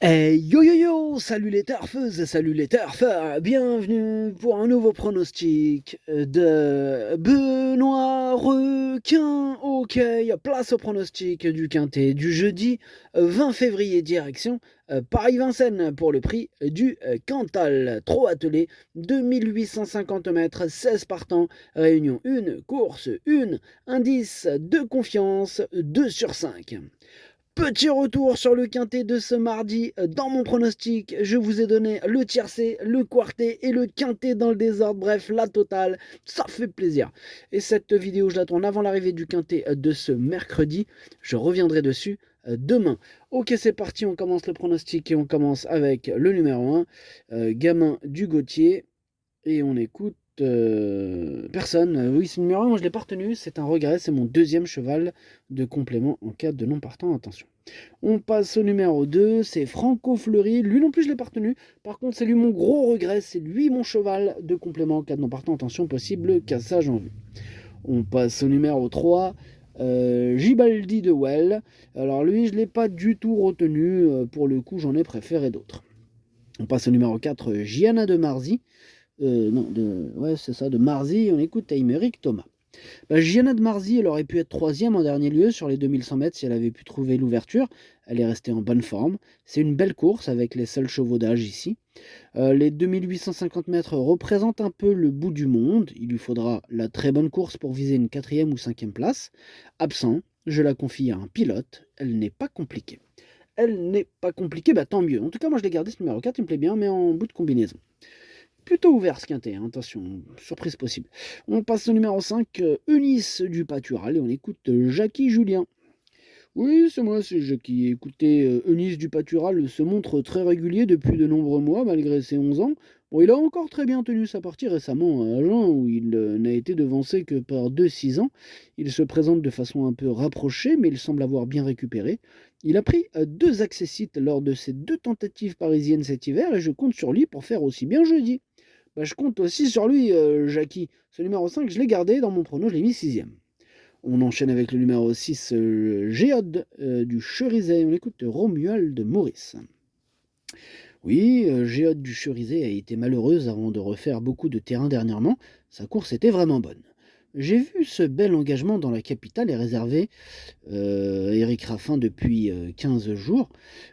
Yo yo yo, salut les turfeuses, salut les turfeurs, bienvenue pour un nouveau pronostic de Benoît Requin. Ok, place au pronostic du quintet du jeudi 20 février, direction Paris-Vincennes pour le prix du Cantal. Trop attelé, 2850 mètres, 16 partants, réunion 1, course 1, indice de confiance 2 sur 5. Petit retour sur le quintet de ce mardi. Dans mon pronostic, je vous ai donné le tiercé, le quartet et le quintet dans le désordre. Bref, la totale, ça fait plaisir. Et cette vidéo, je la tourne avant l'arrivée du quintet de ce mercredi. Je reviendrai dessus demain. Ok, c'est parti, on commence le pronostic et on commence avec le numéro 1, Gamin du Gauthier. Et on écoute personne. Oui, c'est le numéro 1, moi je ne l'ai pas retenu, c'est un regret, c'est mon deuxième cheval de complément en cas de non partant, attention. On passe au numéro 2, c'est Franco Fleury, lui non plus je ne l'ai pas retenu, par contre c'est lui mon gros regret, c'est lui mon cheval de complément en cas de non partant, attention, possible cassage en vue. On passe au numéro 3, Gibaldi de Well, alors lui je ne l'ai pas du tout retenu, pour le coup j'en ai préféré d'autres. On passe au numéro 4, Gianna de Marzi, non, ouais, c'est ça, de Marzy, on écoute Aymeric Thomas. Gianna de Marzy, elle aurait pu être troisième en dernier lieu sur les 2100 mètres si elle avait pu trouver l'ouverture. Elle est restée en bonne forme. C'est une belle course avec les seuls chevaux d'âge ici. Les 2850 mètres représentent un peu le bout du monde. Il lui faudra la très bonne course pour viser une quatrième ou cinquième place. Absent, je la confie à un pilote. Elle n'est pas compliquée. Elle n'est pas compliquée, tant mieux. En tout cas, moi je l'ai gardé ce numéro 4, il me plaît bien, mais en bout de combinaison. Plutôt ouvert ce quintet, hein, attention, surprise possible. On passe au numéro 5, Eunice du Patural, et on écoute Jackie Julien. Oui, c'est moi, c'est Jackie. Écoutez, Eunice du Patural se montre très régulier depuis de nombreux mois, malgré ses 11 ans. Bon, il a encore très bien tenu sa partie récemment à Agen, où il n'a été devancé que par 2-6 ans. Il se présente de façon un peu rapprochée, mais il semble avoir bien récupéré. Il a pris 2 accessites lors de ses 2 tentatives parisiennes cet hiver, et je compte sur lui pour faire aussi bien jeudi. Je compte aussi sur lui, Jackie. Ce numéro 5, je l'ai gardé dans mon prono, je l'ai mis sixième. On enchaîne avec le numéro 6, Géode du Cherizet. On écoute Romuald Maurice. Oui, Géode du Cherizet a été malheureuse avant de refaire beaucoup de terrain dernièrement. Sa course était vraiment bonne. J'ai vu ce bel engagement dans la capitale et réservé Éric Raffin depuis 15 jours.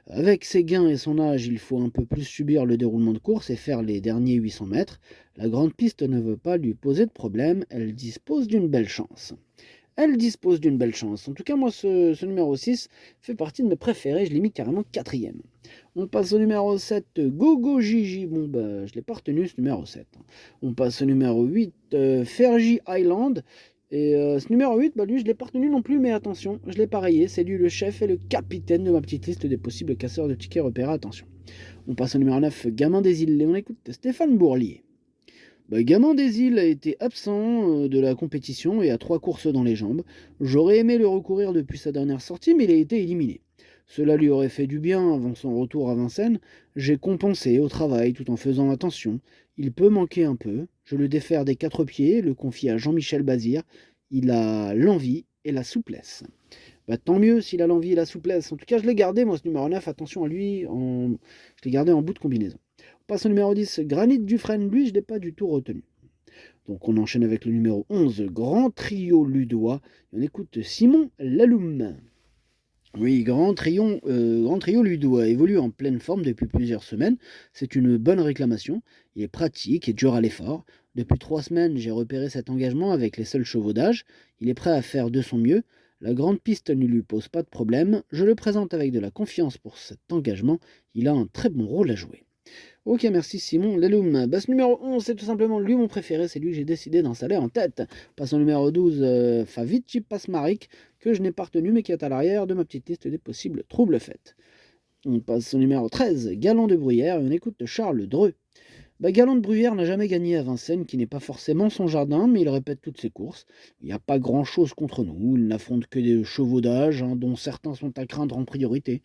Avec ses gains et son âge, il faut un peu plus subir le déroulement de course et faire les derniers 800 mètres. La grande piste ne veut pas lui poser de problème, elle dispose d'une belle chance. Elle dispose d'une belle chance. En tout cas, moi, ce numéro 6 fait partie de mes préférés. Je l'ai mis carrément quatrième. On passe au numéro 7, Gogo Gigi. Bon, je ne l'ai pas retenu, ce numéro 7. On passe au numéro 8, Fergie Island. Et ce numéro 8, lui, je ne l'ai pas retenu non plus, mais attention, je l'ai pareillé. C'est lui le chef et le capitaine de ma petite liste des possibles casseurs de tickets repérés. Attention. On passe au numéro 9, Gamin des îles. Et on écoute Stéphane Bourlier. Gamin des îles a été absent de la compétition et a 3 courses dans les jambes. J'aurais aimé le recourir depuis sa dernière sortie, mais il a été éliminé. Cela lui aurait fait du bien avant son retour à Vincennes. J'ai compensé au travail tout en faisant attention. Il peut manquer un peu. Je le défère des 4 pieds, le confie à Jean-Michel Bazir. Il a l'envie et la souplesse. Tant mieux s'il a l'envie et la souplesse. En tout cas, je l'ai gardé, moi, ce numéro 9. Attention à lui, je l'ai gardé en bout de combinaison. On passe au numéro 10, Granit Dufresne. Lui, je ne l'ai pas du tout retenu. Donc, on enchaîne avec le numéro 11, Grand Trio Ludois. Et on écoute Simon Laloum. Oui, Grand Trio Ludois évolue en pleine forme depuis plusieurs semaines. C'est une bonne réclamation. Il est pratique et dur à l'effort. Depuis 3 semaines, j'ai repéré cet engagement avec les seuls chevaux d'âge. Il est prêt à faire de son mieux. La grande piste ne lui pose pas de problème. Je le présente avec de la confiance pour cet engagement. Il a un très bon rôle à jouer. Ok, merci Simon Leloum. Ce numéro 11, c'est tout simplement lui mon préféré, c'est lui que j'ai décidé d'installer en tête. Passe au numéro 12, Favici Pasmarik, que je n'ai pas retenu mais qui est à l'arrière de ma petite liste des possibles troubles faits. On passe au numéro 13, Galant de Bruyère, et on écoute Charles Dreux. Galant de Bruyère n'a jamais gagné à Vincennes, qui n'est pas forcément son jardin, mais il répète toutes ses courses. Il n'y a pas grand-chose contre nous, il n'affronte que des chevaux d'âge, dont certains sont à craindre en priorité.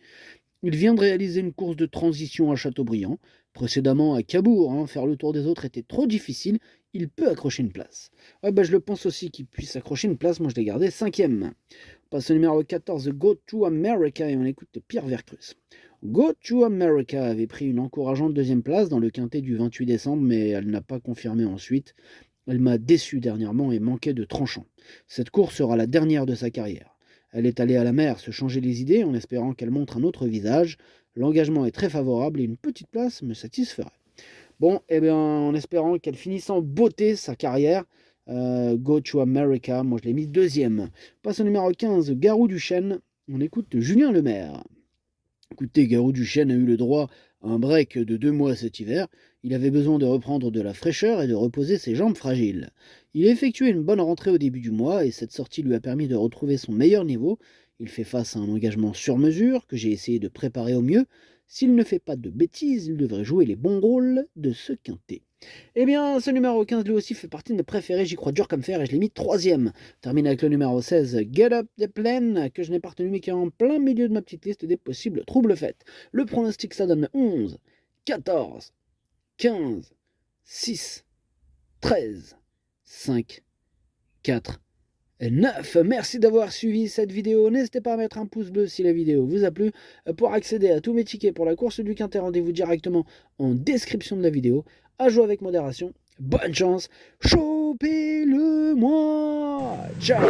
Il vient de réaliser une course de transition à Châteaubriand. Précédemment à Cabourg, faire le tour des autres était trop difficile. Il peut accrocher une place. Ouais, je le pense aussi qu'il puisse accrocher une place. Moi, je l'ai gardé cinquième. On passe au numéro 14, Go to America, et on écoute Pierre Vercruz. Go to America avait pris une encourageante deuxième place dans le quintet du 28 décembre, mais elle n'a pas confirmé ensuite. Elle m'a déçu dernièrement et manquait de tranchant. Cette course sera la dernière de sa carrière. Elle est allée à la mer se changer les idées en espérant qu'elle montre un autre visage. L'engagement est très favorable et une petite place me satisferait. Bon, eh bien, en espérant qu'elle finisse en beauté sa carrière, Go to America, moi je l'ai mis deuxième. Passe au numéro 15, Garou du Chêne. On écoute Julien Lemaire. Écoutez, Garou du Chêne a eu le droit à un break de 2 mois cet hiver. Il avait besoin de reprendre de la fraîcheur et de reposer ses jambes fragiles. Il a effectué une bonne rentrée au début du mois et cette sortie lui a permis de retrouver son meilleur niveau. Il fait face à un engagement sur mesure que j'ai essayé de préparer au mieux. S'il ne fait pas de bêtises, il devrait jouer les bons rôles de ce quintet. Eh bien, ce numéro 15 lui aussi fait partie de mes préférés, j'y crois dur comme fer et je l'ai mis troisième. Termine avec le numéro 16, Get Up the Plan, que je n'ai pas retenu mais qui est en plein milieu de ma petite liste des possibles troubles faits. Le pronostic ça donne 11, 14, 15, 6, 13, 5, 4 et 9. Merci d'avoir suivi cette vidéo. N'hésitez pas à mettre un pouce bleu si la vidéo vous a plu. Pour accéder à tous mes tickets pour la course du Quintet, rendez-vous directement en description de la vidéo. À jouer avec modération. Bonne chance. Chopez-le moi. Ciao.